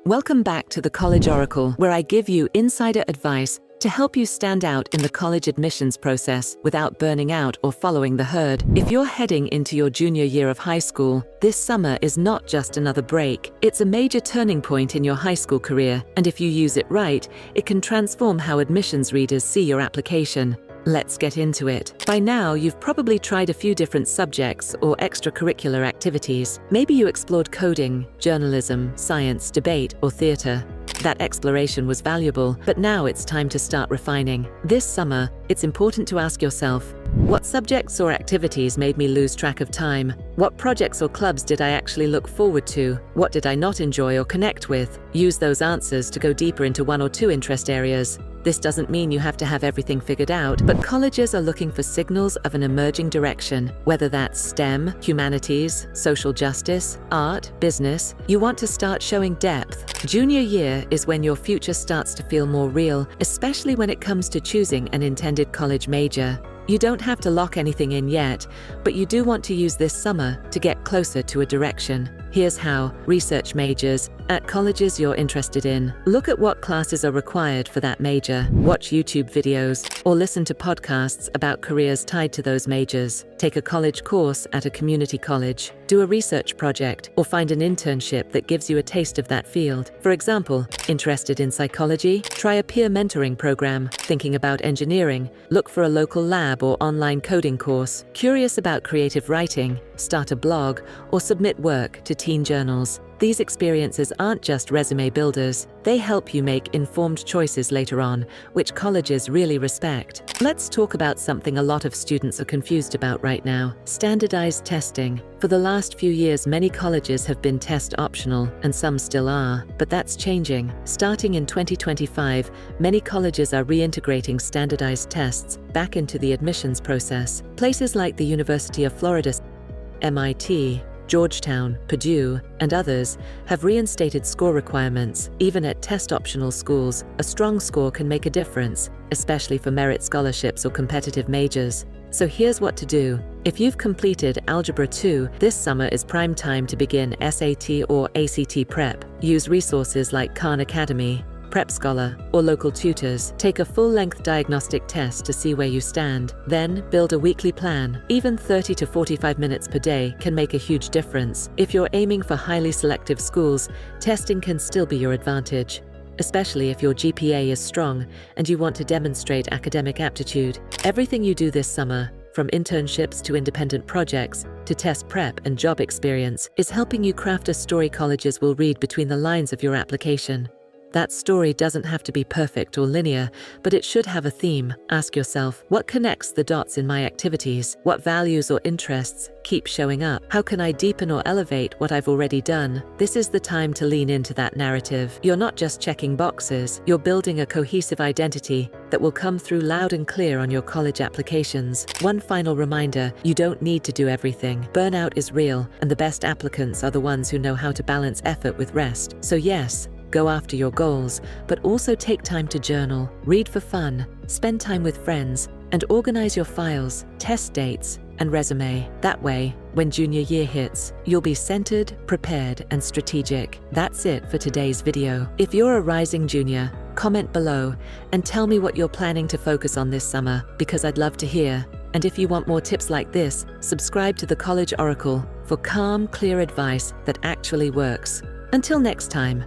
Welcome back to the College Oracle, where I give you insider advice to help you stand out in the college admissions process without burning out or following the herd. If you're heading into your junior year of high school, this summer is not just another break. It's a major turning point in your high school career, and if you use it right, it can transform how admissions readers see your application. Let's get into it. By now, you've probably tried a few different subjects or extracurricular activities. Maybe you explored coding, journalism, science, debate, or theater. That exploration was valuable, but now it's time to start refining. This summer, it's important to ask yourself, what subjects or activities made me lose track of time? What projects or clubs did I actually look forward to? What did I not enjoy or connect with? Use those answers to go deeper into one or two interest areas. This doesn't mean you have to have everything figured out, but colleges are looking for signals of an emerging direction, whether that's STEM, humanities, social justice, art, business. You want to start showing depth. Junior year is when your future starts to feel more real, especially when it comes to choosing an intended college major. You don't have to lock anything in yet, but you do want to use this summer to get closer to a direction. Here's how. Research majors at colleges you're interested in. Look at what classes are required for that major. Watch YouTube videos or listen to podcasts about careers tied to those majors. Take a college course at a community college. Do a research project or find an internship that gives you a taste of that field. For example, interested in psychology? Try a peer mentoring program. Thinking about engineering? Look for a local lab or online coding course. Curious about creative writing? Start a blog or submit work to teen journals. These experiences aren't just resume builders, they help you make informed choices later on, which colleges really respect. Let's talk about something a lot of students are confused about right now: standardized testing. For the last few years, many colleges have been test optional, and some still are, but that's changing. Starting in 2025, many colleges are reintegrating standardized tests back into the admissions process. Places like the University of Florida, MIT, Georgetown, Purdue, and others have reinstated score requirements. Even at test-optional schools, a strong score can make a difference, especially for merit scholarships or competitive majors. So here's what to do. If you've completed Algebra 2, this summer is prime time to begin SAT or ACT prep. Use resources like Khan Academy, Prep Scholar, or local tutors. Take a full-length diagnostic test to see where you stand. Then, build a weekly plan. Even 30 to 45 minutes per day can make a huge difference. If you're aiming for highly selective schools, testing can still be your advantage, especially if your GPA is strong and you want to demonstrate academic aptitude. Everything you do this summer, from internships to independent projects to test prep and job experience, is helping you craft a story colleges will read between the lines of your application. That story doesn't have to be perfect or linear, but it should have a theme. Ask yourself, what connects the dots in my activities? What values or interests keep showing up? How can I deepen or elevate what I've already done? This is the time to lean into that narrative. You're not just checking boxes, you're building a cohesive identity that will come through loud and clear on your college applications. One final reminder, you don't need to do everything. Burnout is real, and the best applicants are the ones who know how to balance effort with rest. So yes, go after your goals, but also take time to journal, read for fun, spend time with friends, and organize your files, test dates, and resume. That way, when junior year hits, you'll be centered, prepared, and strategic. That's it for today's video. If you're a rising junior, comment below and tell me what you're planning to focus on this summer, because I'd love to hear. And if you want more tips like this, subscribe to the College Oracle for calm, clear advice that actually works. Until next time.